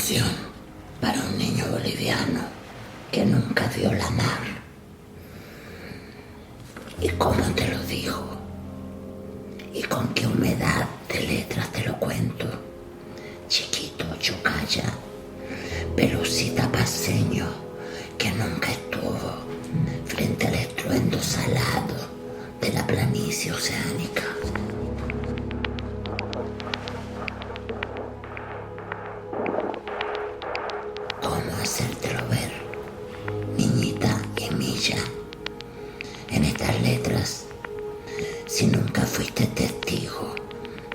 canción para un niño boliviano que nunca vio la mar. ¿Y cómo te lo digo? ¿Y con qué humedad de letras te lo cuento? Chiquito chocaya, pelucita paseño que nunca estuvo frente al estruendo salado de la planicie oceánica. ¿Cómo hacértelo ver, niñita y milla, en estas letras, si nunca fuiste testigo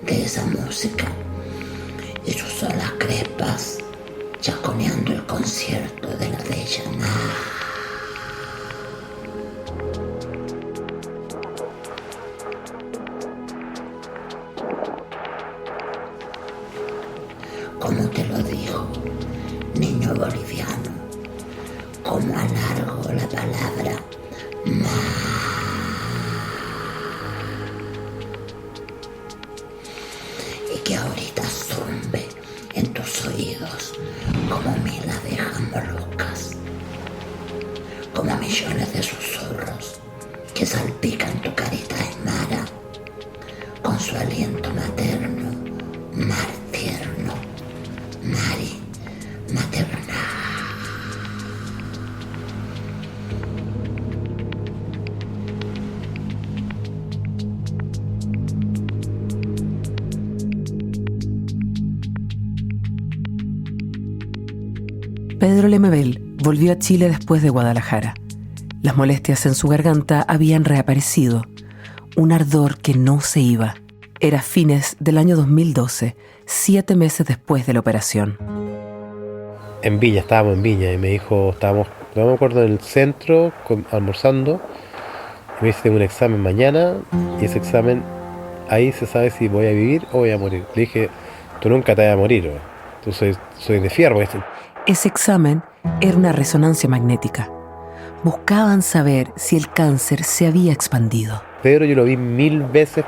de esa música y sus olas crespas chaconeando el concierto de la bella mar? ¿Cómo te lo digo, niño boliviano? ¿Cómo alargo la palabra mar? Y que ahorita zumbe en tus oídos como mil abejas moluscas, como millones de susurros que salpican tu carita aymara con su aliento materno, mar tierno, mari materna. Pedro Lemebel volvió a Chile después de Guadalajara. Las molestias en su garganta habían reaparecido, un ardor que no se iba. Era fines del año 2012, 7 meses después de la operación. Estábamos en Viña y me dijo, no me acuerdo, en el centro, almorzando, y me dice, tengo un examen mañana, y ese examen, ahí se sabe si voy a vivir o voy a morir. Le dije, tú nunca te vas a morir, ¿no? Tú soy de fierro. Ese examen era una resonancia magnética. Buscaban saber si el cáncer se había expandido. Pedro yo lo vi 1000 veces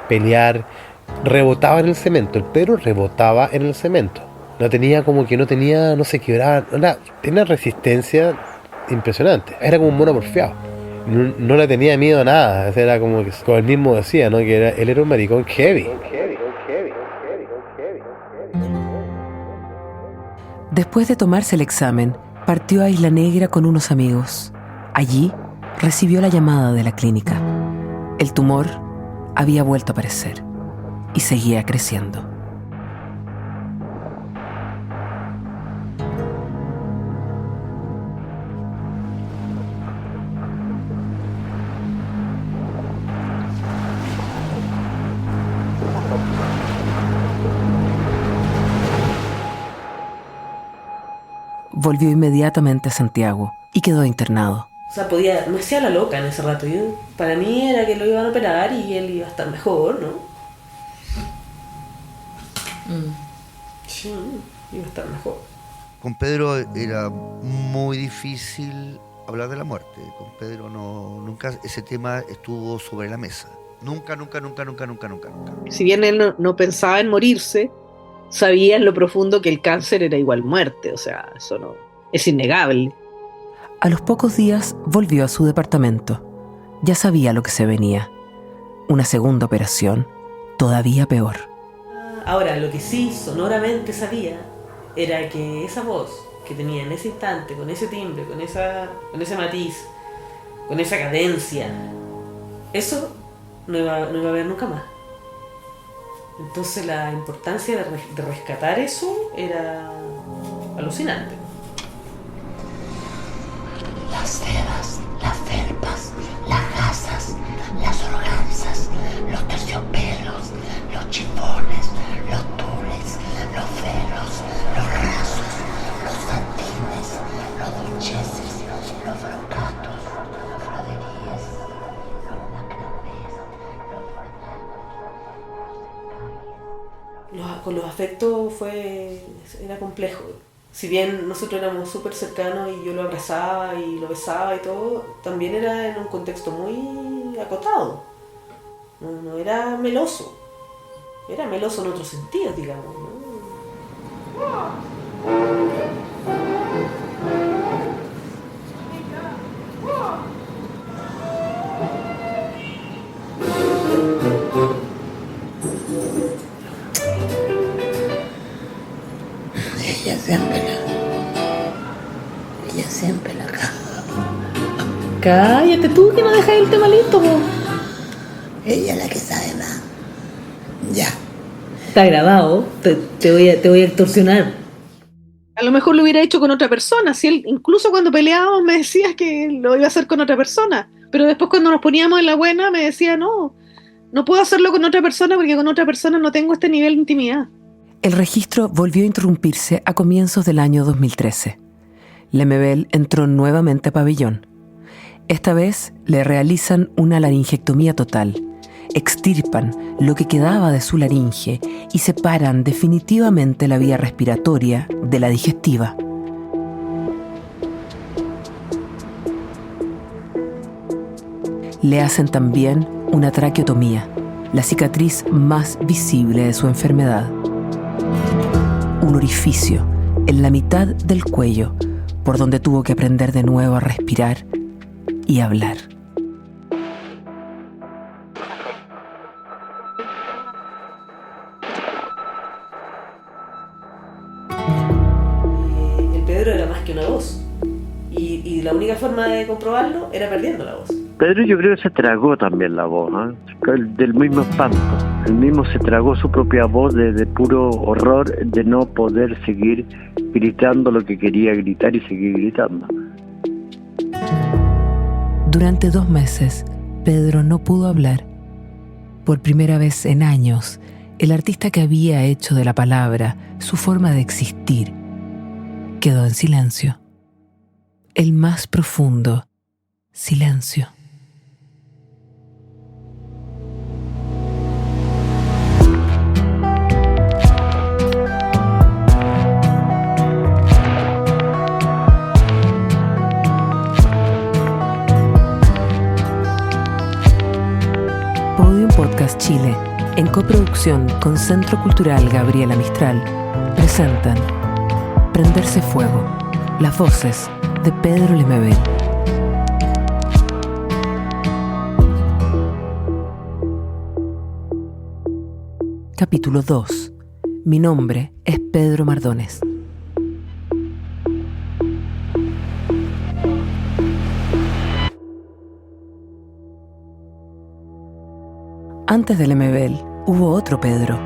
pelear, rebotaba en el cemento. El Pedro rebotaba en el cemento. No se quebraba, tenía resistencia impresionante. Era como un mono porfiado. No le tenía miedo a nada. Era como él mismo decía, ¿no? Que él era un maricón heavy. Después de tomarse el examen, partió a Isla Negra con unos amigos. Allí recibió la llamada de la clínica. El tumor había vuelto a aparecer y seguía creciendo. Volvió inmediatamente a Santiago y quedó internado. O sea, me hacía la loca en ese rato. Para mí era que lo iban a operar y él iba a estar mejor, ¿no? Sí, iba a estar mejor. Con Pedro era muy difícil hablar de la muerte. Con Pedro nunca ese tema estuvo sobre la mesa. Nunca. Si bien él no pensaba en morirse, sabía en lo profundo que el cáncer era igual muerte. O sea, eso no es innegable. A los pocos días volvió a su departamento. Ya sabía lo que se venía. Una segunda operación, todavía peor. Ahora, lo que sí sonoramente sabía era que esa voz que tenía en ese instante, con ese timbre, con ese matiz, con esa cadencia, eso no iba a haber nunca más. Entonces la importancia de rescatar eso era alucinante. Las sedas, las felpas, las gasas, las organzas, los terciopelos, los chifones, los tules, los velos, los rasos, los satines, los dolceses, los brocatos, los fraderías, los lacramés, los Con los afectos era complejo. Si bien nosotros éramos súper cercanos y yo lo abrazaba y lo besaba y todo, también era en un contexto muy acotado. No era meloso. Era meloso en otros sentidos, digamos, ¿no? siempre la caga. Cállate tú que no dejas el tema listo, po. Ella es la que sabe más. Ya. Está grabado, te voy a extorsionar. A lo mejor lo hubiera hecho con otra persona. Si él, incluso cuando peleábamos me decías que lo iba a hacer con otra persona. Pero después cuando nos poníamos en la buena me decía, no puedo hacerlo con otra persona porque con otra persona no tengo este nivel de intimidad. El registro volvió a interrumpirse a comienzos del año 2013. Lemebel entró nuevamente a Pabellón. Esta vez le realizan una laringectomía total. Extirpan lo que quedaba de su laringe y separan definitivamente la vía respiratoria de la digestiva. Le hacen también una traqueotomía, la cicatriz más visible de su enfermedad. Un orificio en la mitad del cuello, por donde tuvo que aprender de nuevo a respirar y hablar. El Pedro era más que una voz. Y la única forma de comprobarlo era perdiendo la voz. Pedro, yo creo que se tragó también la voz, del mismo espanto. Él mismo se tragó su propia voz de puro horror de no poder seguir gritando lo que quería gritar y seguir gritando. Durante 2 meses, Pedro no pudo hablar. Por primera vez en años, el artista que había hecho de la palabra su forma de existir quedó en silencio. El más profundo silencio. Podium Podcast Chile, en coproducción con Centro Cultural Gabriela Mistral, presentan Prenderse Fuego, las voces de Pedro Lemebel. Capítulo 2. Mi nombre es Pedro Mardones. Antes de Lemebel hubo otro Pedro.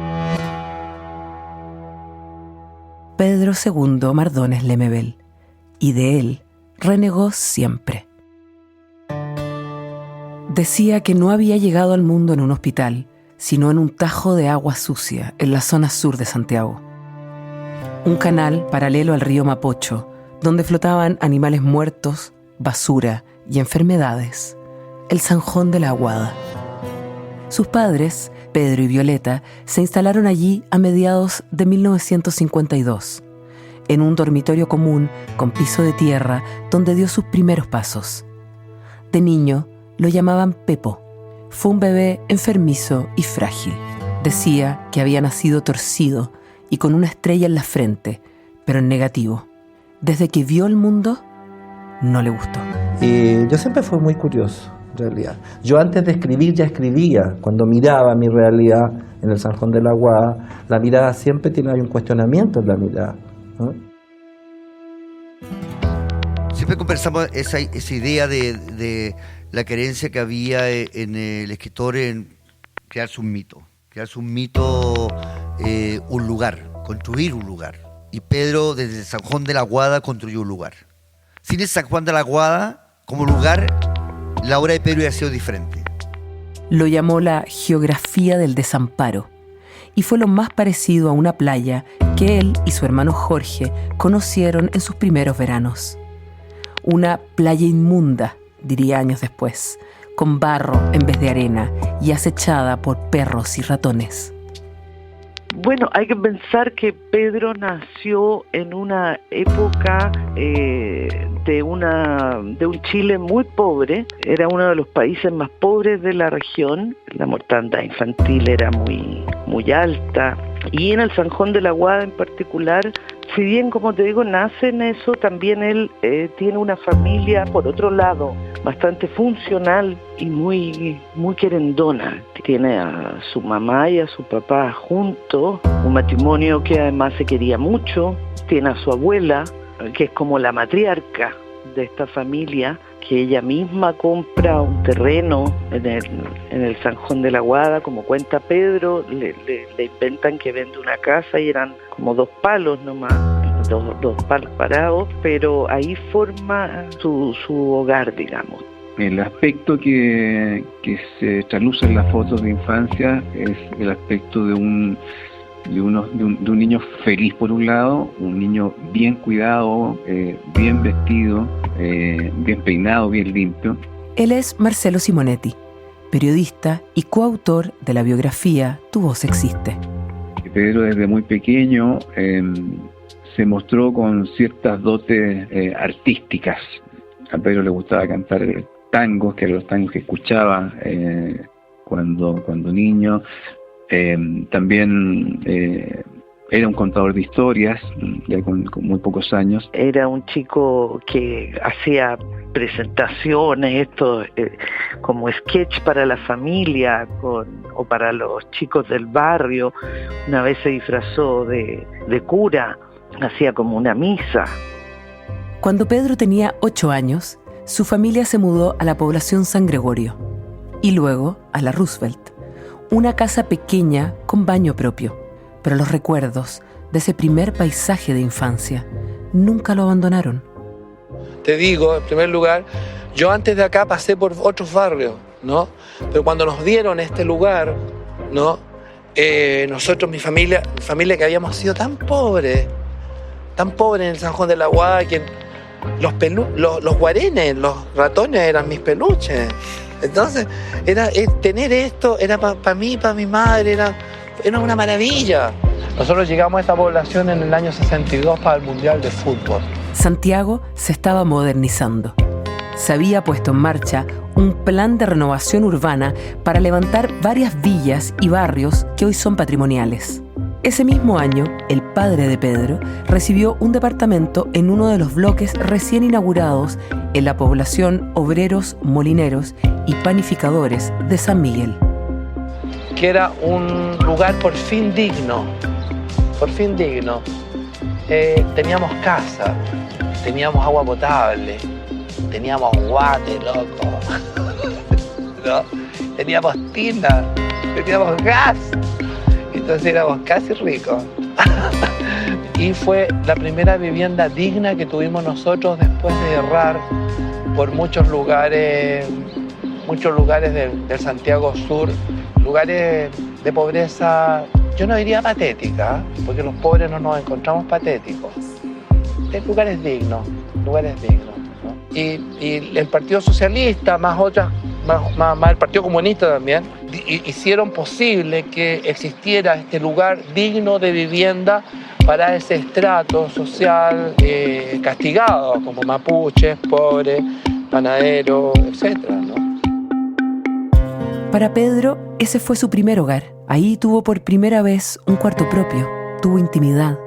Pedro II Mardones Lemebel. Y de él renegó siempre. Decía que no había llegado al mundo en un hospital, sino en un tajo de agua sucia en la zona sur de Santiago. Un canal paralelo al río Mapocho, donde flotaban animales muertos, basura y enfermedades. El Zanjón de la Aguada. Sus padres, Pedro y Violeta, se instalaron allí a mediados de 1952, en un dormitorio común con piso de tierra donde dio sus primeros pasos. De niño lo llamaban Pepo. Fue un bebé enfermizo y frágil. Decía que había nacido torcido y con una estrella en la frente, pero en negativo. Desde que vio el mundo, no le gustó. Y yo siempre fui muy curioso, en realidad. Yo antes de escribir ya escribía. Cuando miraba mi realidad en el Zanjón de la Aguada, la mirada siempre tiene un cuestionamiento en la mirada, ¿no? Siempre conversamos esa idea de la creencia que había en el escritor en crearse un mito, un lugar, construir un lugar. Y Pedro desde el San Juan de la Aguada construyó un lugar. Sin el San Juan de la Aguada como lugar, la obra de Pedro hubiera sido diferente. Lo llamó la geografía del desamparo y fue lo más parecido a una playa que él y su hermano Jorge conocieron en sus primeros veranos. Una playa inmunda, diría años después, con barro en vez de arena y acechada por perros y ratones. Bueno, hay que pensar que Pedro nació en una época de un Chile muy pobre. Era uno de los países más pobres de la región. La mortandad infantil era muy alta. Y en el Zanjón de la Aguada en particular, si bien, como te digo, nace en eso, también él tiene una familia, por otro lado, bastante funcional y muy querendona. Tiene a su mamá y a su papá juntos, un matrimonio que además se quería mucho. tiene a su abuela, que es como la matriarca de esta familia, que ella misma compra un terreno en el Sanjón de la Guada, como cuenta Pedro, le inventan que vende una casa y eran como 2 palos nomás, dos palos parados, pero ahí forma su hogar, digamos. El aspecto que se trasluce en las fotos de infancia es el aspecto de un niño feliz por un lado, un niño bien cuidado, bien vestido, bien peinado, bien limpio. Él es Marcelo Simonetti, periodista y coautor de la biografía Tu voz existe. Pedro desde muy pequeño se mostró con ciertas dotes artísticas. A Pedro le gustaba cantar tangos, que eran los tangos que escuchaba cuando niño. También era un contador de historias, ya con muy pocos años. Era un chico que hacía presentaciones, como sketch para la familia o para los chicos del barrio. Una vez se disfrazó de cura, hacía como una misa. Cuando Pedro tenía 8 años, su familia se mudó a la población San Gregorio y luego a la Roosevelt, una casa pequeña con baño propio. Pero los recuerdos de ese primer paisaje de infancia nunca lo abandonaron. Te digo, en primer lugar, yo antes de acá pasé por otros barrios, ¿no? Pero cuando nos dieron este lugar, ¿no? Nosotros, mi familia que habíamos sido tan pobres en el Sanjón de la Guada, que los guarenes, los ratones eran mis peluches. Entonces, tener esto era para mí, para mi madre, era una maravilla. Nosotros llegamos a esta población en el año 62 para el Mundial de Fútbol. Santiago se estaba modernizando. Se había puesto en marcha un plan de renovación urbana para levantar varias villas y barrios que hoy son patrimoniales. Ese mismo año, el padre de Pedro recibió un departamento en uno de los bloques recién inaugurados en la población Obreros, Molineros y Panificadores de San Miguel. Que era un lugar por fin digno. Teníamos casa, teníamos agua potable, teníamos guate, loco, ¿no? Teníamos tina, teníamos gas, entonces éramos casi ricos. Y fue la primera vivienda digna que tuvimos nosotros después de errar por muchos lugares del Santiago Sur, lugares de pobreza, yo no diría patética, porque los pobres no nos encontramos patéticos, lugares dignos, ¿no? Y el Partido Socialista, más el Partido Comunista también, hicieron posible que existiera este lugar digno de vivienda para ese estrato social castigado, como mapuches, pobres, panaderos, etc., ¿no? Para Pedro, ese fue su primer hogar. Ahí tuvo por primera vez un cuarto propio, tuvo intimidad,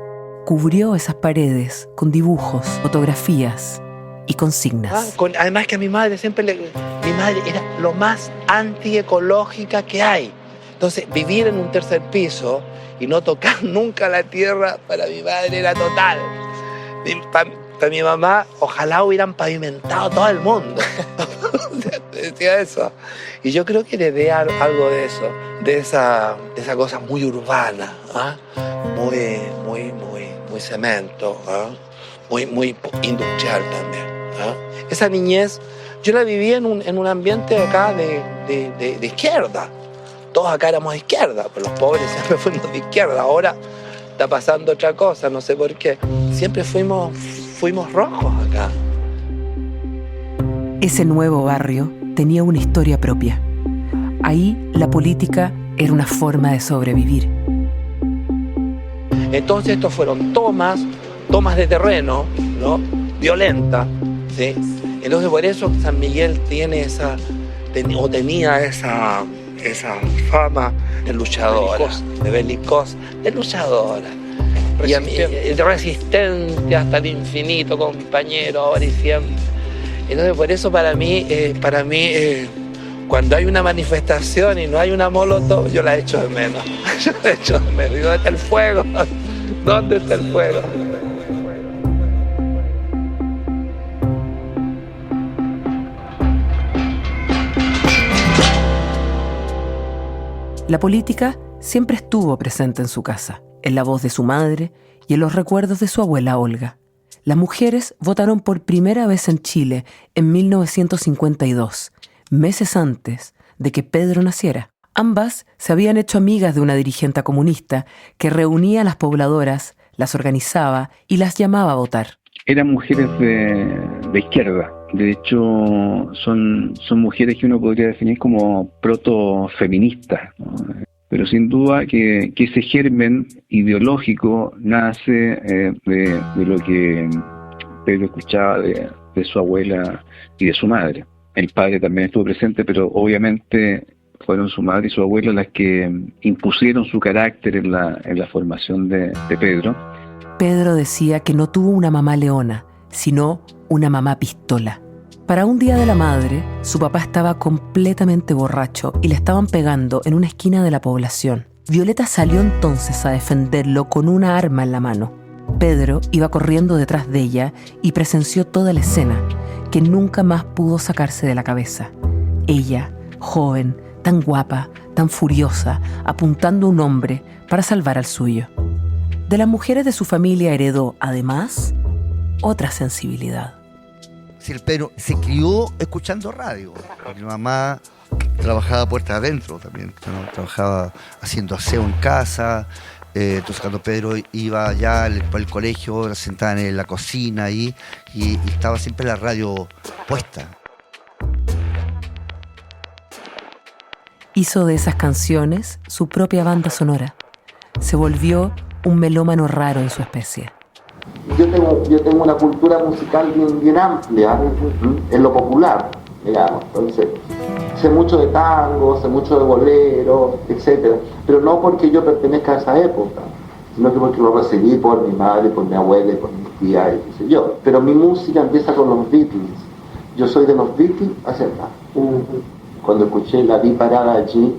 cubrió esas paredes con dibujos, fotografías y consignas. Además que a mi madre mi madre era lo más antiecológica que hay. Entonces, vivir en un tercer piso y no tocar nunca la tierra, para mi madre era total. Para mi mamá, ojalá hubieran pavimentado todo el mundo. Decía eso. Y yo creo que heredé algo de eso, de esa cosa muy urbana, muy cemento, muy industrial también. Esa niñez, yo la viví en un ambiente acá de izquierda. Todos acá éramos de izquierda, pero los pobres siempre fuimos de izquierda. Ahora está pasando otra cosa, no sé por qué. Siempre fuimos rojos acá. Ese nuevo barrio tenía una historia propia. Ahí la política era una forma de sobrevivir. Entonces estos fueron tomas de terreno, ¿no? Violentas, ¿sí? Entonces por eso San Miguel tenía esa fama de luchadora, de belicosa, de luchadora. De resistente hasta el infinito, compañero, ahora y siempre. Entonces por eso para mí, cuando hay una manifestación y no hay una molotov, yo la echo de menos. ¿Dónde está el fuego? ¿Dónde está el fuego? La política siempre estuvo presente en su casa, en la voz de su madre y en los recuerdos de su abuela Olga. Las mujeres votaron por primera vez en Chile en 1952, meses antes de que Pedro naciera. Ambas se habían hecho amigas de una dirigente comunista que reunía a las pobladoras, las organizaba y las llamaba a votar. Eran mujeres de izquierda. De hecho, son mujeres que uno podría definir como proto-feministas, ¿no? Pero sin duda que ese germen ideológico nace de lo que Pedro escuchaba de su abuela y de su madre. El padre también estuvo presente, pero obviamente fueron su madre y su abuela las que impusieron su carácter en la formación de Pedro. Pedro decía que no tuvo una mamá leona, sino una mamá pistola. Para un día de la madre, su papá estaba completamente borracho y le estaban pegando en una esquina de la población. Violeta salió entonces a defenderlo con una arma en la mano. Pedro iba corriendo detrás de ella y presenció toda la escena, que nunca más pudo sacarse de la cabeza. Ella, joven, tan guapa, tan furiosa, apuntando a un hombre para salvar al suyo. De las mujeres de su familia heredó, además, otra sensibilidad. Si el Pedro se crió escuchando radio. Mi mamá trabajaba puertas adentro también, ¿no? Trabajaba haciendo aseo en casa. Entonces cuando Pedro iba ya por el colegio, la sentaban en la cocina ahí y estaba siempre la radio puesta. Hizo de esas canciones su propia banda sonora. Se volvió un melómano raro en su especie. Yo tengo una cultura musical bien amplia en lo popular, digamos. Entonces, sé mucho de tango, sé mucho de bolero, etcétera, pero no porque yo pertenezca a esa época, sino que porque lo recibí por mi madre, por mi abuela, por mis tías, y qué sé yo. Pero mi música empieza con los Beatles. Yo soy de los Beatles hacia acá. Cuando escuché La Vi Parada Allí,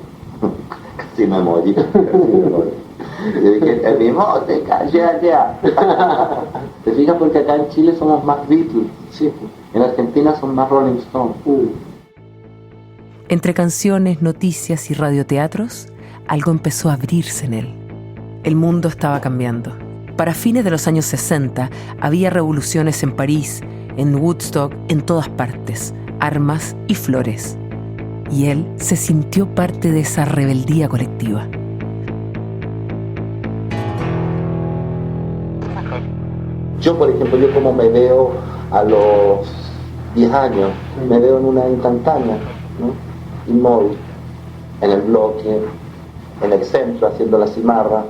casi me morí. Yo dije, el mismo te callé allá. ¿Te fijas? Porque acá en Chile somos más Beatles, sí. En Argentina son más Rolling Stones. Entre canciones, noticias y radioteatros, algo empezó a abrirse en él. El mundo estaba cambiando. Para fines de los años 60, había revoluciones en París, en Woodstock, en todas partes, armas y flores. Y él se sintió parte de esa rebeldía colectiva. Yo, por ejemplo, yo como me veo a los 10 años, me veo en una instantánea, ¿no? Inmóvil, en el bloque, en el centro, haciendo la cimarra.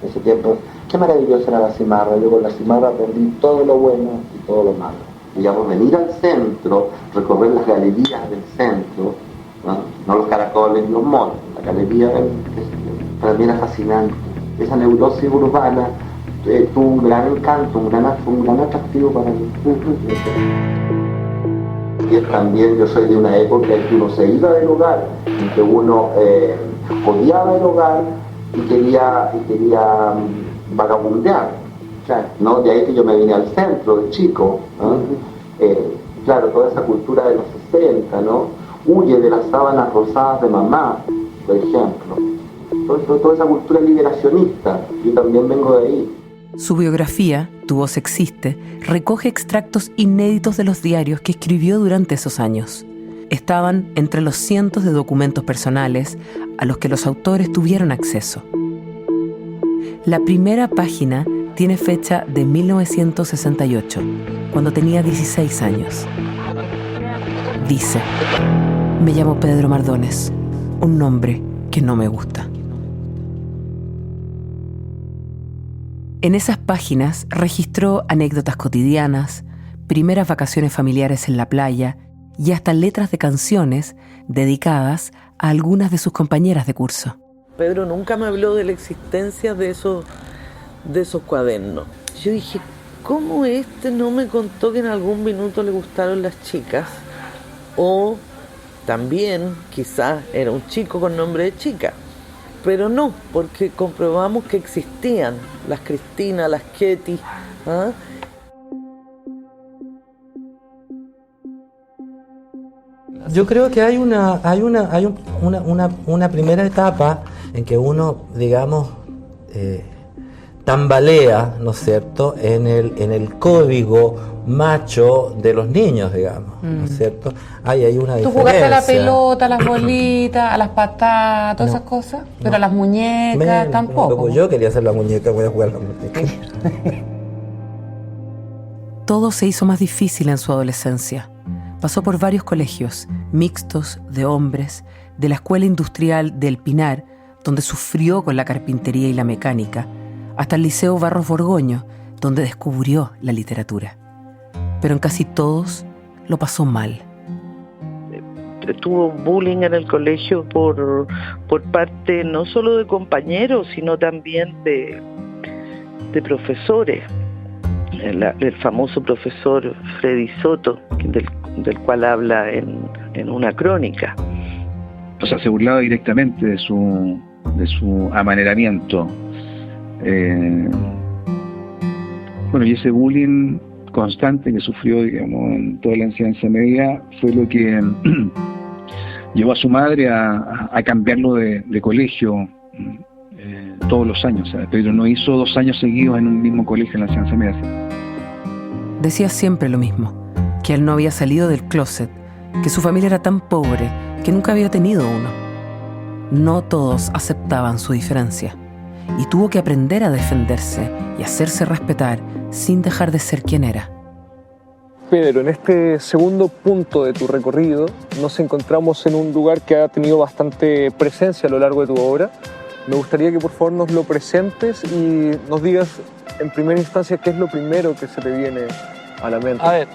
En ese tiempo, qué maravillosa era la cimarra. Yo con la cimarra aprendí todo lo bueno y todo lo malo. Digamos, venir al centro, recorrer las galerías del centro, no los caracoles, los malls, la galería, para mí era fascinante. Esa neurosis urbana tuvo un gran encanto, un gran atractivo para mí. Y también yo soy de una época en que uno se iba del hogar, en que uno odiaba el hogar y quería vagabundear. Claro, ¿no? De ahí que yo me vine al centro de chico, ¿no? Claro, toda esa cultura de los 60, ¿no? Huye de las sábanas rosadas de mamá, por ejemplo. Toda esa cultura liberacionista, yo también vengo de ahí. Su biografía, Tu voz existe, recoge extractos inéditos de los diarios que escribió durante esos años. Estaban entre los cientos de documentos personales a los que los autores tuvieron acceso. La primera página tiene fecha de 1968, cuando tenía 16 años. Dice: me llamo Pedro Mardones, un nombre que no me gusta. En esas páginas registró anécdotas cotidianas, primeras vacaciones familiares en la playa y hasta letras de canciones dedicadas a algunas de sus compañeras de curso. Pedro nunca me habló de la existencia de esos cuadernos. Yo dije, ¿cómo no me contó que en algún minuto le gustaron las chicas? O también quizás era un chico con nombre de chica. Pero no, porque comprobamos que existían las Cristina, las Ketty. ¿Ah? Yo creo que hay una primera etapa en que uno, digamos, tambalea, ¿no es cierto?, en el código macho de los niños, digamos, ¿no es cierto? Hay una Tú diferencia. jugaste a la pelota, a las bolitas, a las patadas, todas esas cosas, pero a las muñecas tampoco. Pues yo quería hacer la muñeca, voy a jugar a la muñeca. Todo se hizo más difícil en su adolescencia. Pasó por varios colegios, mixtos, de hombres, de la Escuela Industrial del Pinar, donde sufrió con la carpintería y la mecánica, hasta el Liceo Barros Borgoño, donde descubrió la literatura. Pero en casi todos lo pasó mal. Tuvo bullying en el colegio por parte no solo de compañeros, sino también de profesores. El famoso profesor Freddy Soto, del cual habla en una crónica. O sea, se burlaba directamente de su amaneramiento. Bueno, y ese bullying constante que sufrió, digamos, en toda la enseñanza media fue lo que llevó a su madre a cambiarlo de colegio todos los años. O sea, Pedro no hizo 2 años seguidos en un mismo colegio en la enseñanza media. Decía siempre lo mismo, que él no había salido del closet, que su familia era tan pobre que nunca había tenido uno. No todos aceptaban su diferencia y tuvo que aprender a defenderse y hacerse respetar sin dejar de ser quien era. Pedro, en este segundo punto de tu recorrido nos encontramos en un lugar que ha tenido bastante presencia a lo largo de tu obra. Me gustaría que por favor nos lo presentes y nos digas en primera instancia qué es lo primero que se te viene a la mente. A ver,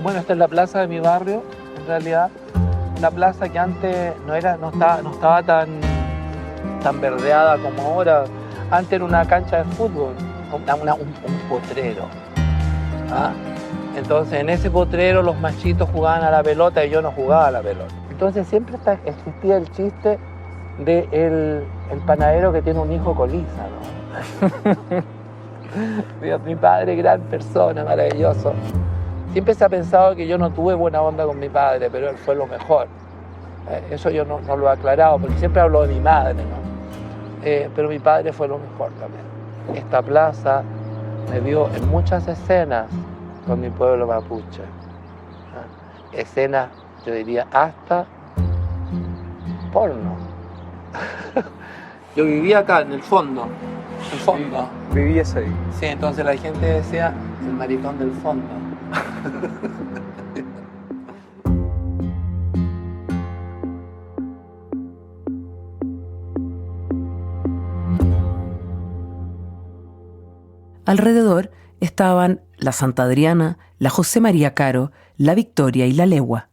bueno, esta es la plaza de mi barrio, en realidad. Una plaza que antes no estaba tan verdeada como ahora. Antes era una cancha de fútbol, un potrero. ¿Ah? Entonces en ese potrero los machitos jugaban a la pelota y yo no jugaba a la pelota. Entonces siempre existía el chiste de el panadero que tiene un hijo coliza, ¿no? Dios, mi padre, gran persona, maravilloso. Siempre se ha pensado que yo no tuve buena onda con mi padre, pero él fue lo mejor. Eso yo no lo he aclarado, porque siempre hablo de mi madre, ¿no? Pero mi padre fue lo mejor también. Esta plaza me vio en muchas escenas con mi pueblo mapuche. Escenas, yo diría, hasta porno. Yo vivía acá, en el fondo. El fondo. ¿Vivías ahí? Sí, entonces la gente decía, el maricón del fondo. Alrededor estaban la Santa Adriana, la José María Caro, la Victoria y la Legua,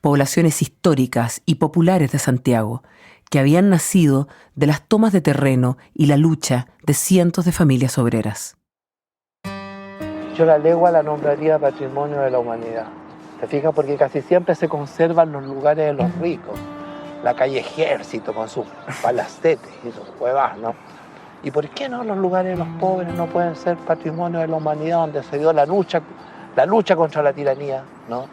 poblaciones históricas y populares de Santiago, que habían nacido de las tomas de terreno y la lucha de cientos de familias obreras. Yo la Legua la nombraría patrimonio de la humanidad. ¿Te fijas? Porque casi siempre se conservan los lugares de los ricos. La calle Ejército con sus palacetes y sus cuevas, ¿no? ¿Y por qué no los lugares de los pobres no pueden ser patrimonio de la humanidad donde se dio la lucha contra la tiranía, ¿no?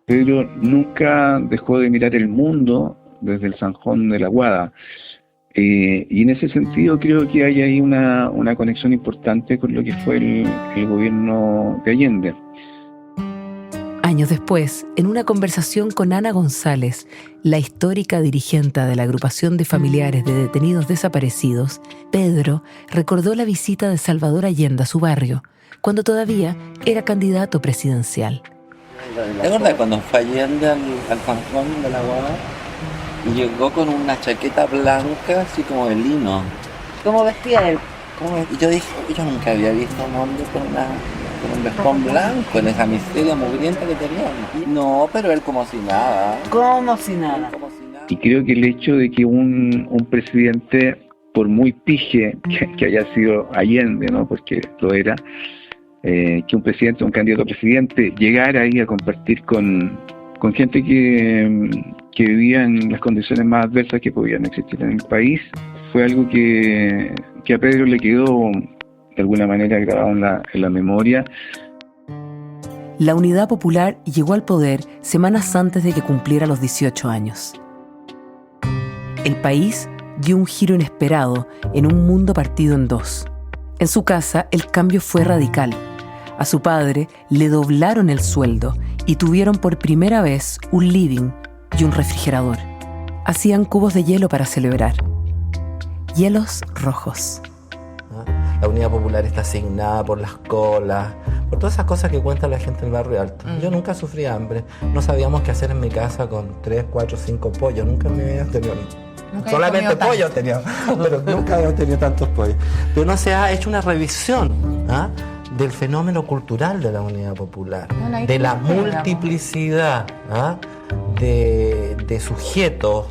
Pedro nunca dejó de mirar el mundo desde el Zanjón de la Guada. Y en ese sentido creo que hay ahí una conexión importante con lo que fue el gobierno de Allende. Años después, en una conversación con Ana González, la histórica dirigente de la agrupación de familiares de detenidos desaparecidos, Pedro recordó la visita de Salvador Allende a su barrio, cuando todavía era candidato presidencial. ¿Te acuerdas cuando fue Allende al Zanjón de la Guada? Y llegó con una chaqueta blanca, así como de lino. ¿Cómo vestía él? Y yo dije, yo nunca había visto a un hombre con un vestón blanco, en esa miseria mugrienta que teníamos. No, pero él como si nada. Como si nada. Y creo que el hecho de que un presidente, por muy pije que haya sido Allende, ¿no? Porque lo era, que un presidente, un candidato a presidente, llegara ahí a compartir con gente que vivía en las condiciones más adversas que podían existir en el país, fue algo que a Pedro le quedó de alguna manera grabado en la memoria. La Unidad Popular llegó al poder semanas antes de que cumpliera los 18 años. El país dio un giro inesperado en un mundo partido en dos. En su casa, el cambio fue radical. A su padre le doblaron el sueldo y tuvieron por primera vez un living y un refrigerador. Hacían cubos de hielo para celebrar. Hielos rojos. La Unidad Popular está asignada por las colas, por todas esas cosas que cuenta la gente del barrio alto. Yo nunca sufrí hambre. No sabíamos qué hacer en mi casa con 3, 4, 5 pollos. Nunca me había tenido... Solamente pollos teníamos, pero nunca habíamos tenido tantos pollos. Pero no se ha hecho una revisión del fenómeno cultural de la Unidad Popular, de la multiplicidad de sujetos,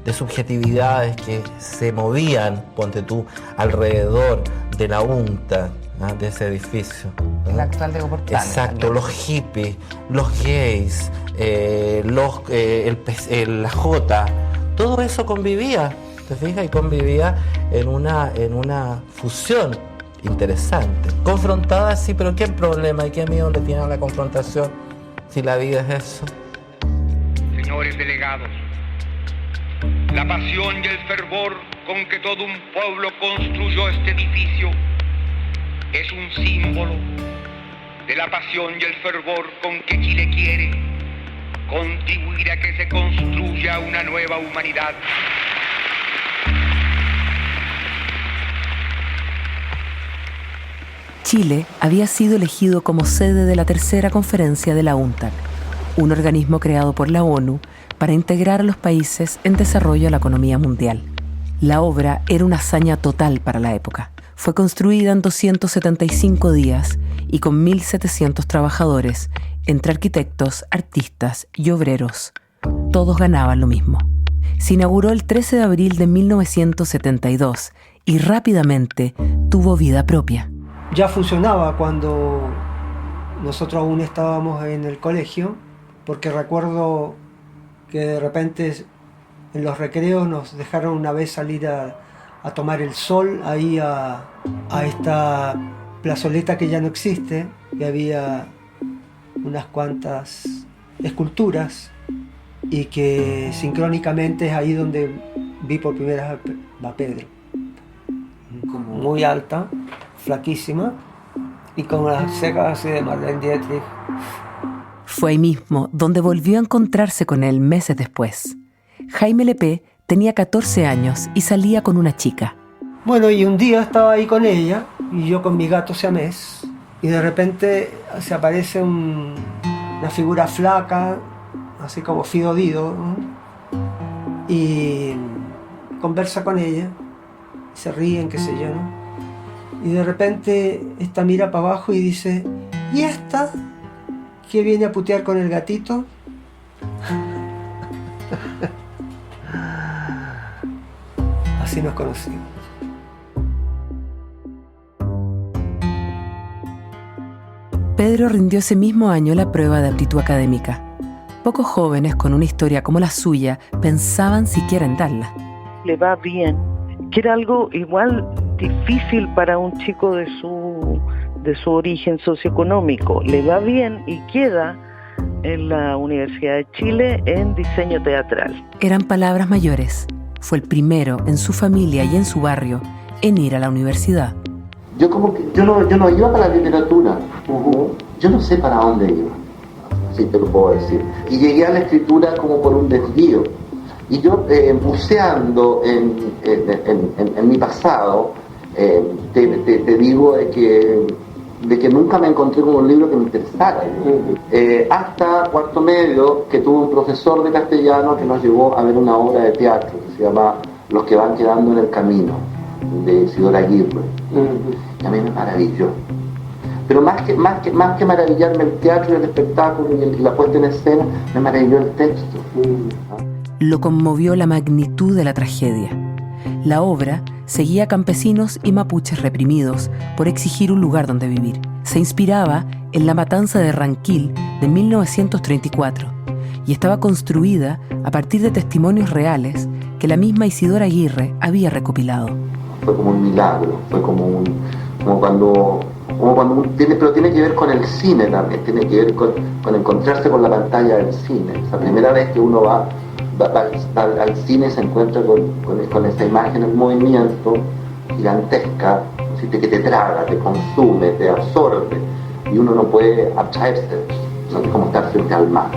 de subjetividades que se movían, ponte tú, alrededor de la UNTA, de ese edificio. El actual de Portales. Exacto, los hippies, los gays, la Jota, todo eso convivía, ¿te fijas? Y convivía en una fusión interesante. Confrontada, sí, pero ¿qué problema y qué miedo le tiene a la confrontación si la vida es eso? Señores delegados, la pasión y el fervor con que todo un pueblo construyó este edificio es un símbolo de la pasión y el fervor con que Chile quiere contribuir a que se construya una nueva humanidad. Chile había sido elegido como sede de la tercera conferencia de la UNTAC, un organismo creado por la ONU para integrar a los países en desarrollo a la economía mundial. La obra era una hazaña total para la época. Fue construida en 275 días y con 1.700 trabajadores, entre arquitectos, artistas y obreros. Todos ganaban lo mismo. Se inauguró el 13 de abril de 1972 y rápidamente tuvo vida propia. Ya funcionaba cuando nosotros aún estábamos en el colegio, porque recuerdo que de repente en los recreos nos dejaron una vez salir a tomar el sol ahí a esta plazoleta que ya no existe, que había unas cuantas esculturas y que sincrónicamente es ahí donde vi por primera vez a Pedro. Muy alta, flaquísima y con las cejas así de Marlene Dietrich. Fue ahí mismo donde volvió a encontrarse con él meses después. Jaime Lepé tenía 14 años y salía con una chica. Bueno, y un día estaba ahí con ella y yo con mi gato siamés y de repente se aparece una figura flaca, así como Fido Dido, ¿no? Y conversa con ella, se ríen, qué sé yo, ¿no? Y de repente esta mira para abajo y dice: ¿y esta que viene a putear con el gatito? Así nos conocimos. Pedro rindió ese mismo año la prueba de aptitud académica. Pocos jóvenes con una historia como la suya pensaban siquiera en darla. Le va bien, que era algo igual difícil para un chico de su origen socioeconómico. Le va bien y queda en la Universidad de Chile en diseño teatral. Eran palabras mayores. Fue el primero en su familia y en su barrio en ir a la universidad. Yo no iba para la literatura. Yo no sé para dónde iba, así te lo puedo decir. Y llegué a la escritura como por un desvío. Y yo, buceando en mi pasado, te digo de que nunca me encontré con un libro que me interesara. Hasta cuarto medio, que tuve un profesor de castellano que nos llevó a ver una obra de teatro que se llama Los que van quedando en el camino, de Isidora Aguirre. Y a mí me maravilló. Pero más que maravillarme el teatro y el espectáculo y la puesta en escena, me maravilló el texto. Lo conmovió la magnitud de la tragedia. La obra seguía a campesinos y mapuches reprimidos por exigir un lugar donde vivir. Se inspiraba en la matanza de Ranquil de 1934 y estaba construida a partir de testimonios reales que la misma Isidora Aguirre había recopilado. Fue como un milagro, fue como cuando pero tiene que ver con el cine también, tiene que ver con encontrarse con la pantalla del cine. Es la primera vez que uno va va al cine y se encuentra con esa imagen en movimiento gigantesca, ¿sí? Que te traga, te consume, te absorbe, y uno no puede abstraerse de eso, no es como estar frente al mar.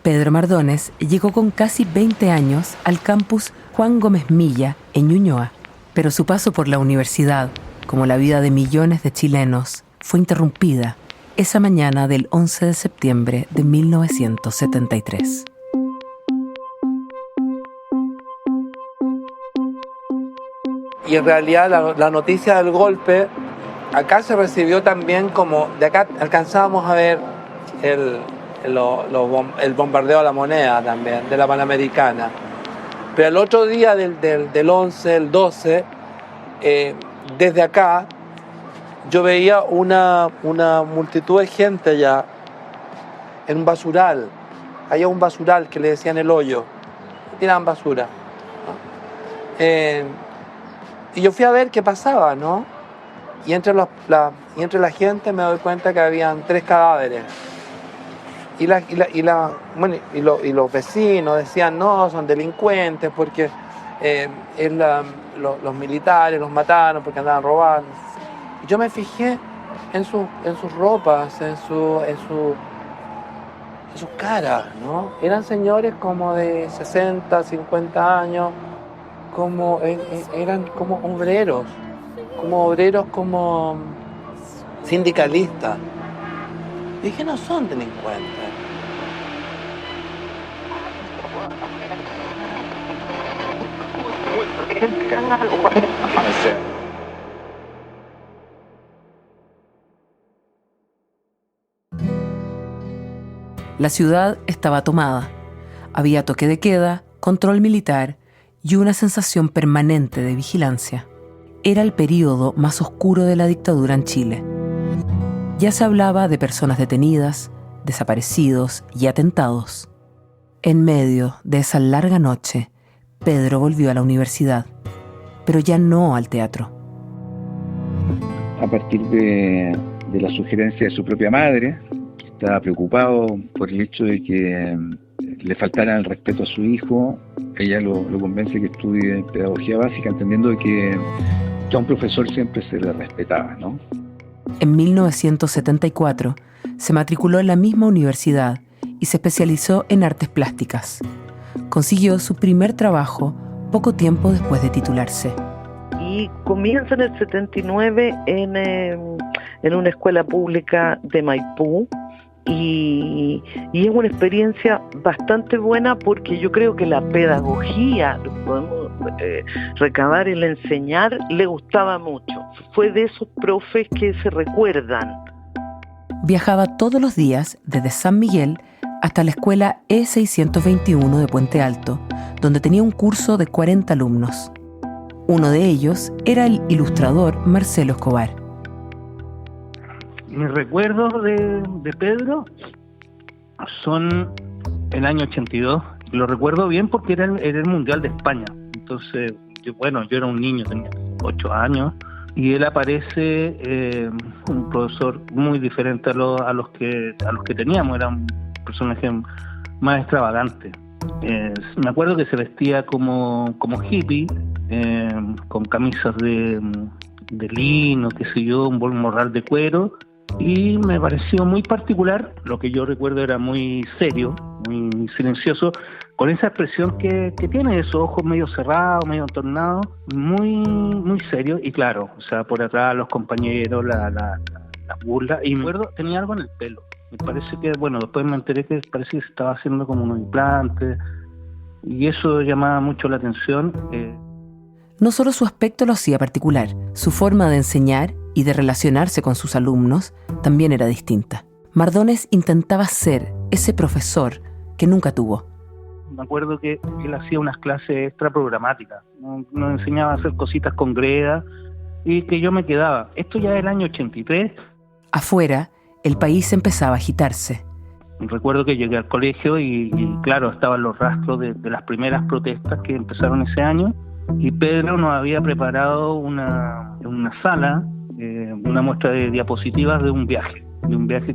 Pedro Mardones llegó con casi 20 años al campus Juan Gómez Milla en Ñuñoa, pero su paso por la universidad, como la vida de millones de chilenos, fue interrumpida esa mañana del 11 de septiembre de 1973. Y en realidad la noticia del golpe acá se recibió también como, de acá alcanzábamos a ver el bombardeo a La Moneda también, de la Panamericana. Pero el otro día del 11, el 12, desde acá, yo veía una multitud de gente allá en un basural. Había un basural que le decían El Hoyo. Tiraban basura. Y yo fui a ver qué pasaba, ¿no? Y entre la gente me doy cuenta que habían 3 cadáveres. Y los vecinos decían, no, son delincuentes porque los militares los mataron porque andaban robando. Y yo me fijé en sus ropas, en sus caras, ¿no? Eran señores como de 60, 50 años, eran como obreros como sindicalistas. Y dije, no son delincuentes. La ciudad estaba tomada. Había toque de queda, control militar y una sensación permanente de vigilancia. Era el período más oscuro de la dictadura en Chile. Ya se hablaba de personas detenidas, desaparecidos y atentados. En medio de esa larga noche, Pedro volvió a la universidad, pero ya no al teatro. A partir de la sugerencia de su propia madre, estaba preocupado por el hecho de que le faltara el respeto a su hijo, ella lo convence que estudie pedagogía básica, entendiendo que a un profesor siempre se le respetaba, ¿no? En 1974 se matriculó en la misma universidad y se especializó en artes plásticas. Consiguió su primer trabajo poco tiempo después de titularse. Y comienza en el 79 en una escuela pública de Maipú. Y es una experiencia bastante buena porque yo creo que la pedagogía, lo que podemos recabar, el enseñar, le gustaba mucho. Fue de esos profes que se recuerdan. Viajaba todos los días desde San Miguel hasta la escuela E621 de Puente Alto, donde tenía un curso de 40 alumnos. Uno de ellos era el ilustrador Marcelo Escobar. Mis recuerdos de Pedro son el año 82. Lo recuerdo bien porque era el Mundial de España. Entonces, yo era un niño, tenía 8 años, y él aparece un profesor muy diferente a los que teníamos. Era un personaje más extravagante. Me acuerdo que se vestía como hippie, con camisas de lino, qué sé yo, un morral de cuero. Y me pareció muy particular, lo que yo recuerdo era muy serio, muy silencioso, con esa expresión que tiene, esos ojos medio cerrados, medio entornados, muy serio. Y claro, o sea, por atrás los compañeros, la burla, y me acuerdo, tenía algo en el pelo. Me parece que, después me enteré que parece que se estaba haciendo como unos implantes, y eso llamaba mucho la atención. No solo su aspecto lo hacía particular, su forma de enseñar y de relacionarse con sus alumnos también era distinta. Mardones intentaba ser ese profesor que nunca tuvo. Me acuerdo que él hacía unas clases extra programáticas, nos enseñaba a hacer cositas con greda y que yo me quedaba. Esto ya es el año 83. Afuera, el país empezaba a agitarse. Recuerdo que llegué al colegio y claro, estaban los rastros de las primeras protestas que empezaron ese año. y Pedro nos había preparado una sala, una muestra de diapositivas de un viaje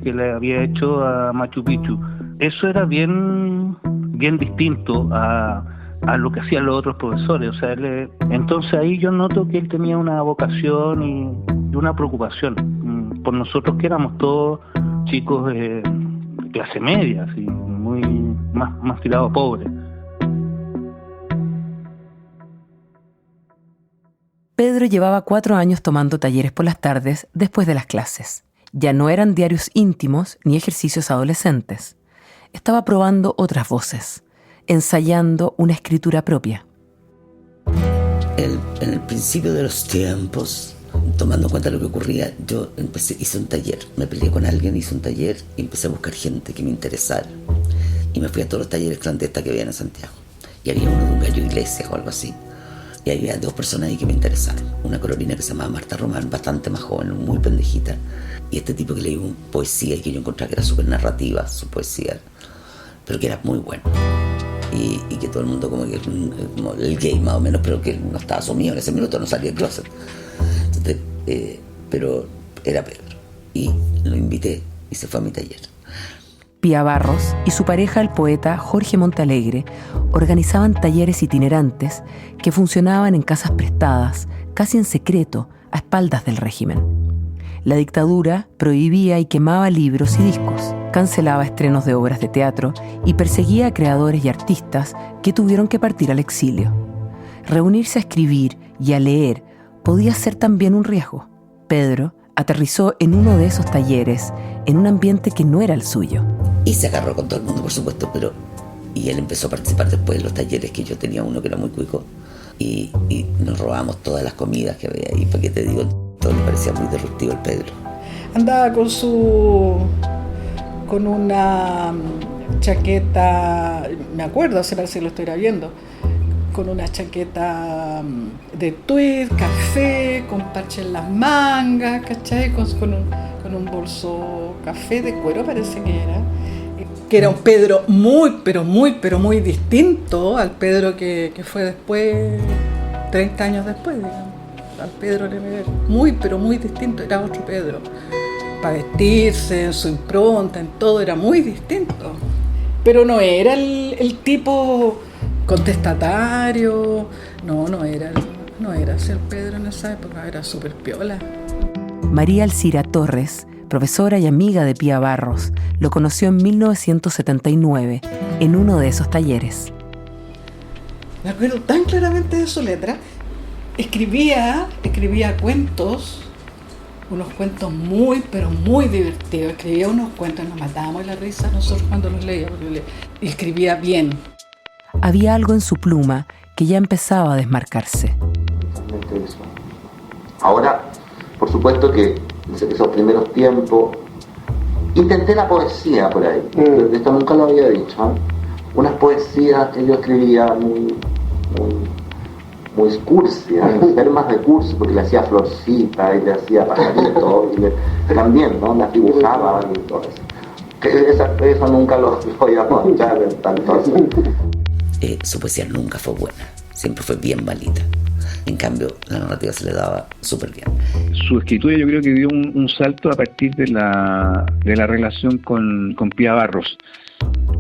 que le había hecho a Machu Picchu. Eso era bien distinto a lo que hacían los otros profesores. O sea, entonces ahí yo noto que él tenía una vocación y una preocupación por nosotros, que éramos todos chicos de clase media, así, muy más tirados a pobres. Pedro llevaba 4 años tomando talleres por las tardes después de las clases. Ya no eran diarios íntimos ni ejercicios adolescentes. Estaba probando otras voces, ensayando una escritura propia. En el principio de los tiempos, tomando en cuenta lo que ocurría, yo hice un taller. Me peleé con alguien, hice un taller y empecé a buscar gente que me interesara. Y me fui a todos los talleres clandestinos que había en Santiago. Y había uno de un gallo Iglesias o algo así. Y había 2 personas ahí que me interesaron. Una colorina que se llamaba Marta Román, bastante más joven, muy pendejita. Y este tipo que leía poesía y que yo encontraba que era súper narrativa, su poesía, pero que era muy bueno. Y que todo el mundo como el gay más o menos, pero que no estaba asumido en ese minuto, no salía del closet. Entonces, pero era Pedro. Y lo invité y se fue a mi taller. Pía Barros y su pareja, el poeta Jorge Montalegre, organizaban talleres itinerantes que funcionaban en casas prestadas, casi en secreto, a espaldas del régimen. La dictadura prohibía y quemaba libros y discos, cancelaba estrenos de obras de teatro y perseguía a creadores y artistas que tuvieron que partir al exilio. Reunirse a escribir y a leer podía ser también un riesgo. Pedro aterrizó en uno de esos talleres en un ambiente que no era el suyo. Y se agarró con todo el mundo, por supuesto, y él empezó a participar después en los talleres, que yo tenía uno que era muy cuico, y nos robamos todas las comidas que había ahí, porque te digo, todo le parecía muy disruptivo al Pedro. Andaba con una chaqueta, me acuerdo, hace parece que lo estoy viendo, con una chaqueta de tweed, café, con parche en las mangas, ¿cachai? Con un bolso café de cuero, parece que era un Pedro muy distinto al Pedro que fue después, 30 años después, digamos, al Pedro Lemebel. Muy distinto, era otro Pedro. Para vestirse, en su impronta, en todo, era muy distinto. Pero no era el tipo contestatario, no era así el Pedro en esa época, era súper piola. María Alcira Torres, profesora y amiga de Pía Barros, lo conoció en 1979 en uno de esos talleres. Me acuerdo tan claramente de su letra. Escribía cuentos, unos cuentos muy divertidos. Escribía unos cuentos, nos matábamos de la risa nosotros cuando los leíamos. Y escribía bien. Había algo en su pluma que ya empezaba a desmarcarse. Eso. Ahora, por supuesto que esos primeros tiempos intenté la poesía por ahí. Esto nunca lo había dicho, ¿eh? Unas poesías que yo escribía muy cursi, enfermas de cursi, porque le hacía florcita y le hacía pajaritos y también, ¿no? Las dibujaba y todo eso. Que eso nunca lo voy a mostrar en tanto. Su poesía nunca fue buena, siempre fue bien malita. En cambio, la narrativa se le daba súper bien. Su escritura yo creo que dio un salto a partir de la relación con Pía Barros,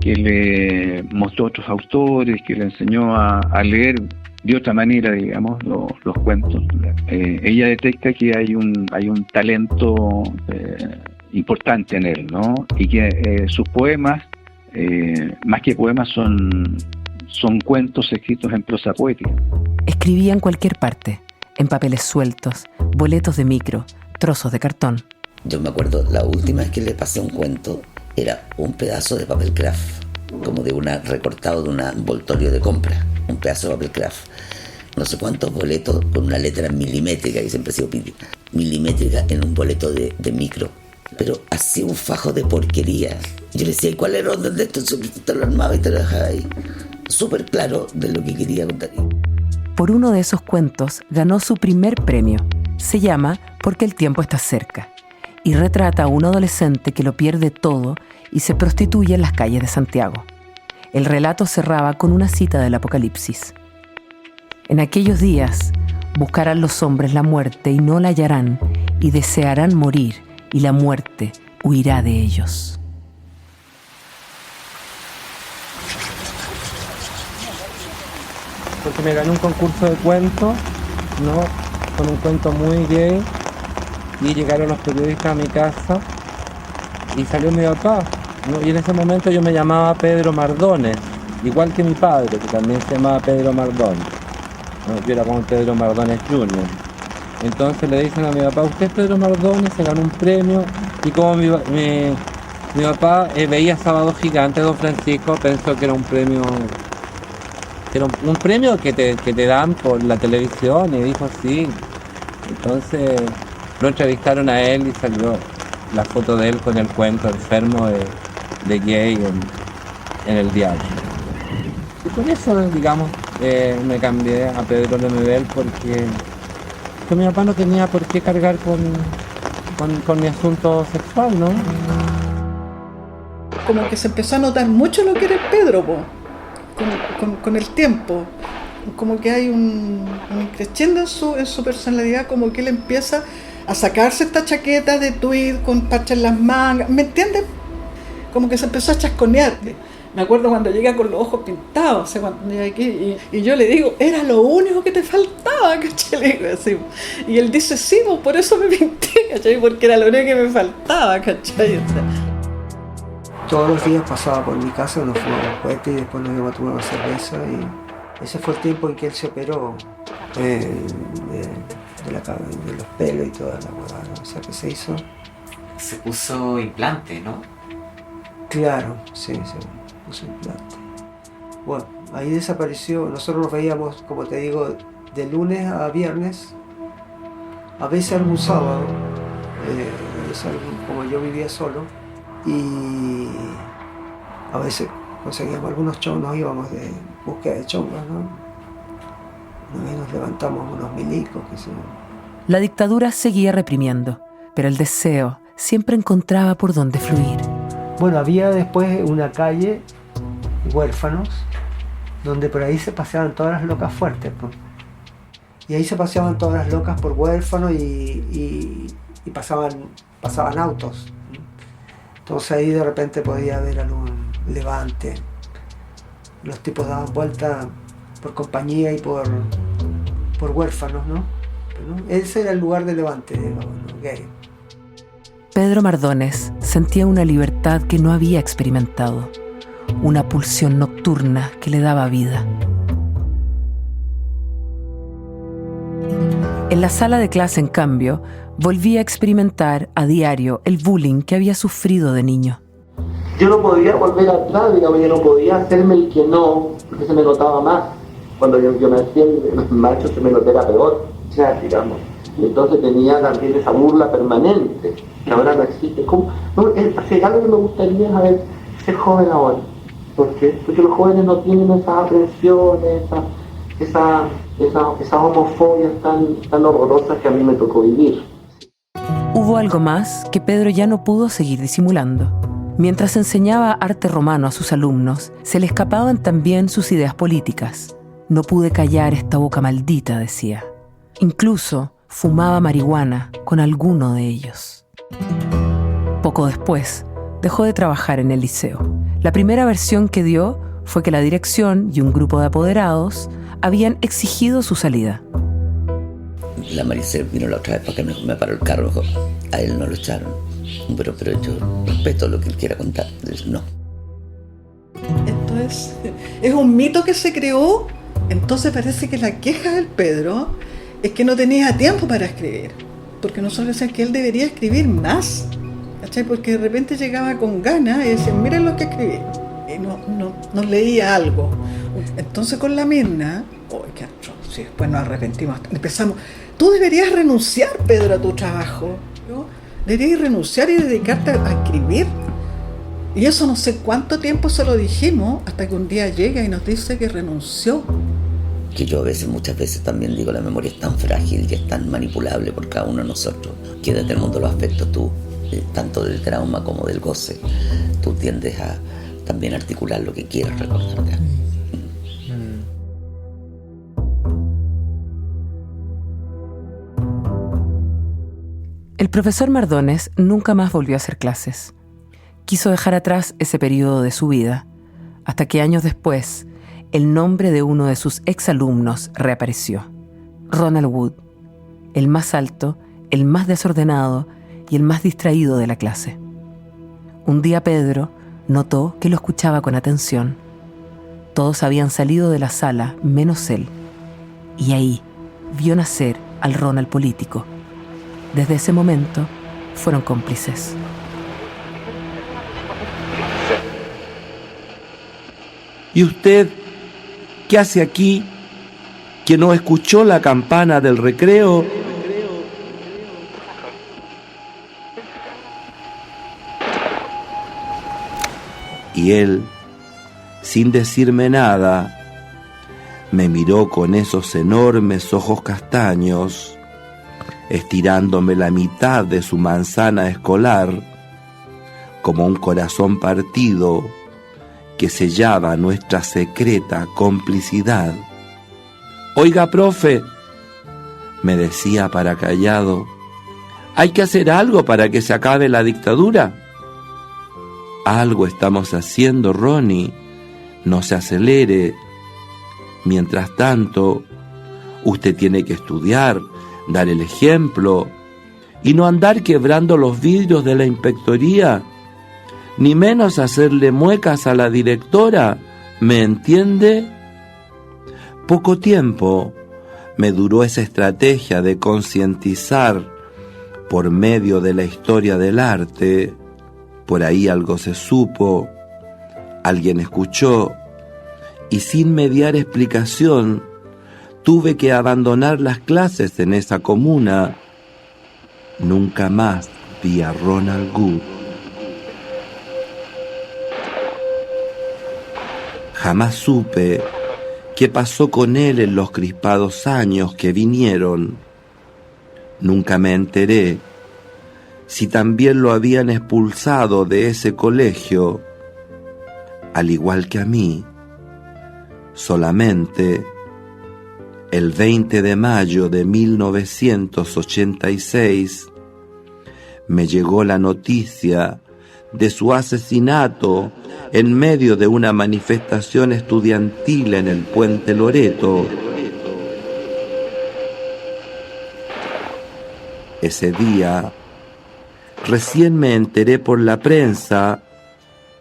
que le mostró otros autores, que le enseñó a leer de otra manera, digamos, los cuentos. Ella detecta que hay un talento importante en él, ¿no? Y que sus poemas, más que poemas, son cuentos escritos en prosa poética. Escribía en cualquier parte, en papeles sueltos, boletos de micro, trozos de cartón. Yo me acuerdo, la última vez que le pasé un cuento era un pedazo de papel craft, como recortado de un envoltorio de compra, un pedazo de papel craft. No sé cuántos boletos con una letra milimétrica, que siempre ha sido milimétrica, en un boleto de micro. Pero hacía un fajo de porquería. Yo le decía, ¿y cuál era el orden de esto? Te lo armaba y te lo dejaba ahí. Súper claro de lo que quería contar. Por uno de esos cuentos ganó su primer premio. Se llama Porque el tiempo está cerca y retrata a un adolescente que lo pierde todo y se prostituye en las calles de Santiago. El relato cerraba con una cita del Apocalipsis. En aquellos días buscarán los hombres la muerte y no la hallarán, y desearán morir, y la muerte huirá de ellos. Porque me gané un concurso de cuentos, ¿no? Con un cuento muy gay, y llegaron los periodistas a mi casa y salió mi papá, ¿no? Y en ese momento yo me llamaba Pedro Mardones, igual que mi padre, que también se llamaba Pedro Mardones, ¿no? Yo era como Pedro Mardones Jr. Entonces le dicen a mi papá: usted es Pedro Mardones, se ganó un premio. Y como mi papá veía Sábado Gigante, don Francisco pensó que era un premio, un premio que te dan por la televisión, y dijo sí. Entonces lo entrevistaron a él y salió la foto de él con el cuento enfermo de gay en el diario. Y por eso, digamos, me cambié a Pedro Lemebel, porque mi papá no tenía por qué cargar con mi asunto sexual, ¿no? Como que se empezó a notar mucho lo que era Pedro, con el tiempo. Como que hay un crescendo en su personalidad, como que él empieza a sacarse esta chaqueta de tweed con parches en las mangas, ¿me entiendes? Como que se empezó a chasconear. Me acuerdo cuando llega con los ojos pintados, o sea, cuando llegué aquí, y yo le digo: era lo único que te faltaba, ¿cachai? Le digo así. Y él dice: sí, por eso me pinté, ¿cachai? Porque era lo único que me faltaba, ¿cachai? O sea, todos los días pasaba por mi casa, nos fuimos a cohete y después nos íbamos a tomar una cerveza, y ese fue el tiempo en que él se operó de los pelos y toda la huevada, ¿no? O sea, que se hizo. Se puso implante, ¿no? Claro, sí, se puso implante. Bueno, ahí desapareció. Nosotros nos veíamos, como te digo, de lunes a viernes, a veces algún sábado, como yo vivía solo, y a veces conseguíamos algunos chongos, nos íbamos de búsqueda de chongos, ¿no? Una vez nos levantamos unos milicos, qué sé yo. La dictadura seguía reprimiendo, pero el deseo siempre encontraba por dónde fluir. Bueno, había después una calle, Huérfanos, donde por ahí se paseaban todas las locas fuertes, pues. Y ahí se paseaban todas las locas por Huérfanos y pasaban autos. Entonces ahí de repente podía haber algún levante. Los tipos daban vuelta por Compañía y por Huérfanos, ¿no? Ese era el lugar de levante, digamos, ¿no? Gay. Pedro Mardones sentía una libertad que no había experimentado, una pulsión nocturna que le daba vida. En la sala de clase, en cambio, volvía a experimentar a diario el bullying que había sufrido de niño. Yo no podía volver atrás, digamos, yo no podía hacerme el que no, porque se me notaba más. Cuando yo me hacía el macho se me notaba peor, o sea, digamos. Y entonces tenía también esa burla permanente, que ahora no existe. ¿Cómo? No, algo que me gustaría es ser joven ahora. ¿Por qué? Porque los jóvenes no tienen esas aprensiones, esas homofobias tan horrorosas que a mí me tocó vivir. Hubo algo más que Pedro ya no pudo seguir disimulando. Mientras enseñaba arte romano a sus alumnos, se le escapaban también sus ideas políticas. No pude callar esta boca maldita, decía. Incluso fumaba marihuana con alguno de ellos. Poco después, dejó de trabajar en el liceo. La primera versión que dio fue que la dirección y un grupo de apoderados habían exigido su salida. La Maricel vino la otra vez para que me paró el carro. A él no lo echaron. Pero yo respeto lo que él quiera contar. No. Esto es un mito que se creó. Entonces parece que la queja del Pedro es que no tenía tiempo para escribir. Porque nosotros decíamos que él debería escribir más. ¿Cachai? Porque de repente llegaba con ganas y decía: miren lo que escribí. Y no leía algo. Entonces con la Mirna, qué atroz, sí, después nos arrepentimos. Empezamos: tú deberías renunciar, Pedro, a tu trabajo, ¿no? Deberías renunciar y dedicarte a escribir. Y eso no sé cuánto tiempo se lo dijimos, hasta que un día llega y nos dice que renunció. Que yo muchas veces también digo, la memoria es tan frágil y es tan manipulable por cada uno de nosotros, que desde el mundo de los aspectos tú, tanto del trauma como del goce, tú tiendes a también articular lo que quieras recordar. El profesor Mardones nunca más volvió a hacer clases. Quiso dejar atrás ese periodo de su vida, hasta que años después, el nombre de uno de sus exalumnos reapareció. Ronald Wood, el más alto, el más desordenado y el más distraído de la clase. Un día Pedro notó que lo escuchaba con atención. Todos habían salido de la sala, menos él. Y ahí vio nacer al Ronald político. Desde ese momento fueron cómplices. ¿Y usted qué hace aquí, que no escuchó la campana del recreo? Y él, sin decirme nada, me miró con esos enormes ojos castaños, estirándome la mitad de su manzana escolar, como un corazón partido que sellaba nuestra secreta complicidad. «Oiga, profe», me decía para callado, «hay que hacer algo para que se acabe la dictadura». «Algo estamos haciendo, Ronnie, no se acelere. Mientras tanto, usted tiene que estudiar, dar el ejemplo y no andar quebrando los vidrios de la inspectoría, ni menos hacerle muecas a la directora, ¿me entiende?». Poco tiempo me duró esa estrategia de concientizar por medio de la historia del arte. Por ahí algo se supo, alguien escuchó, y sin mediar explicación tuve que abandonar las clases en esa comuna. Nunca más vi a Ronald Wood. Jamás supe qué pasó con él en los crispados años que vinieron. Nunca me enteré si también lo habían expulsado de ese colegio, al igual que a mí. Solamente el 20 de mayo de 1986 me llegó la noticia de su asesinato en medio de una manifestación estudiantil en el Puente Loreto. Ese día, recién me enteré por la prensa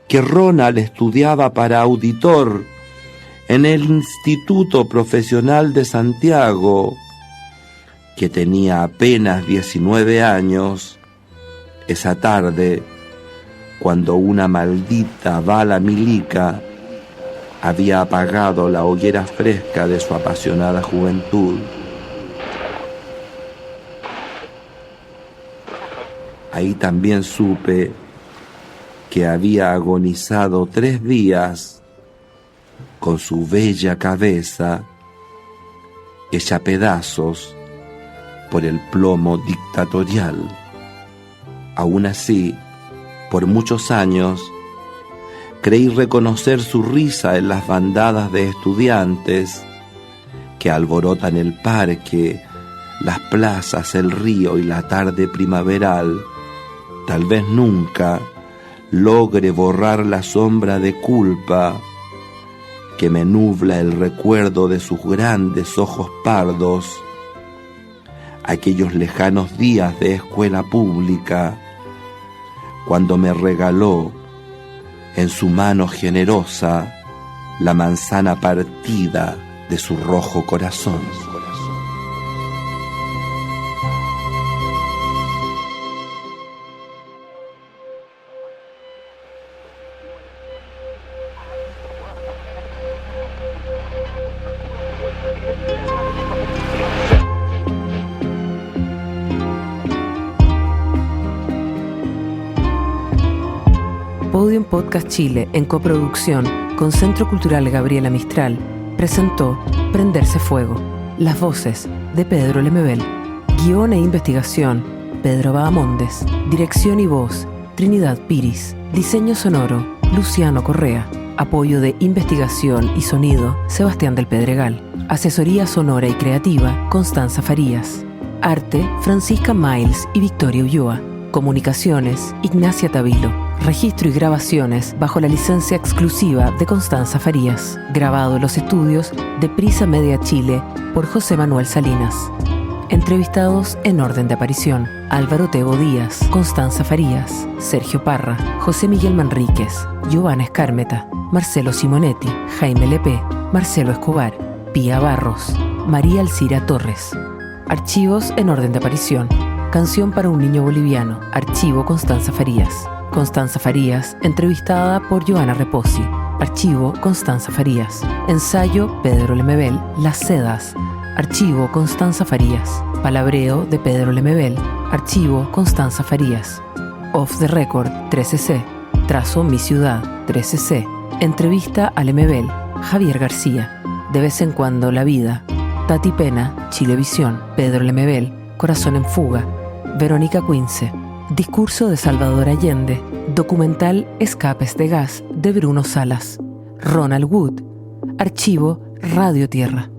que Ronald estudiaba para auditor en el Instituto Profesional de Santiago, que tenía apenas 19 años, esa tarde, cuando una maldita bala milica había apagado la hoguera fresca de su apasionada juventud. Ahí también supe que había agonizado 3 días con su bella cabeza hecha pedazos por el plomo dictatorial. Aún así, por muchos años, creí reconocer su risa en las bandadas de estudiantes que alborotan el parque, las plazas, el río y la tarde primaveral. Tal vez nunca logre borrar la sombra de culpa que me nubla el recuerdo de sus grandes ojos pardos, aquellos lejanos días de escuela pública, cuando me regaló en su mano generosa la manzana partida de su rojo corazón. Podium Podcast Chile, en coproducción con Centro Cultural Gabriela Mistral, presentó Prenderse Fuego. Las voces de Pedro Lemebel. Guión e investigación, Pedro Bahamondes. Dirección y voz, Trinidad Piris. Diseño sonoro, Luciano Correa. Apoyo de investigación y sonido, Sebastián del Pedregal. Asesoría sonora y creativa, Constanza Farías. Arte, Francisca Miles y Victoria Ulloa. Comunicaciones, Ignacia Tavilo. Registro y grabaciones bajo la licencia exclusiva de Constanza Farías. Grabado en los estudios de Prisa Media Chile por José Manuel Salinas. Entrevistados en orden de aparición: Álvaro Tebo Díaz, Constanza Farías, Sergio Parra, José Miguel Manríquez, Giovanna Escármeta, Marcelo Simonetti, Jaime Lepé, Marcelo Escobar, Pía Barros, María Alcira Torres. Archivos en orden de aparición: Canción para un niño boliviano, archivo Constanza Farías. Constanza Farías, entrevistada por Joana Reposi, archivo Constanza Farías. Ensayo Pedro Lemebel, Las Sedas, archivo Constanza Farías. Palabreo de Pedro Lemebel, archivo Constanza Farías. Off the Record 13C, trazo Mi Ciudad 13C. Entrevista a Lemebel, Javier García. De vez en cuando la vida, Tati Pena, Chilevisión. Pedro Lemebel, Corazón en Fuga, Verónica Quince. Discurso de Salvador Allende, documental Escapes de Gas de Bruno Salas. Ronald Wood, archivo Radio Tierra.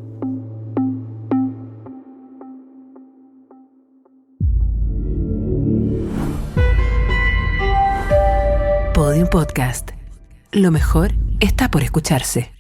Podium Podcast. Lo mejor está por escucharse.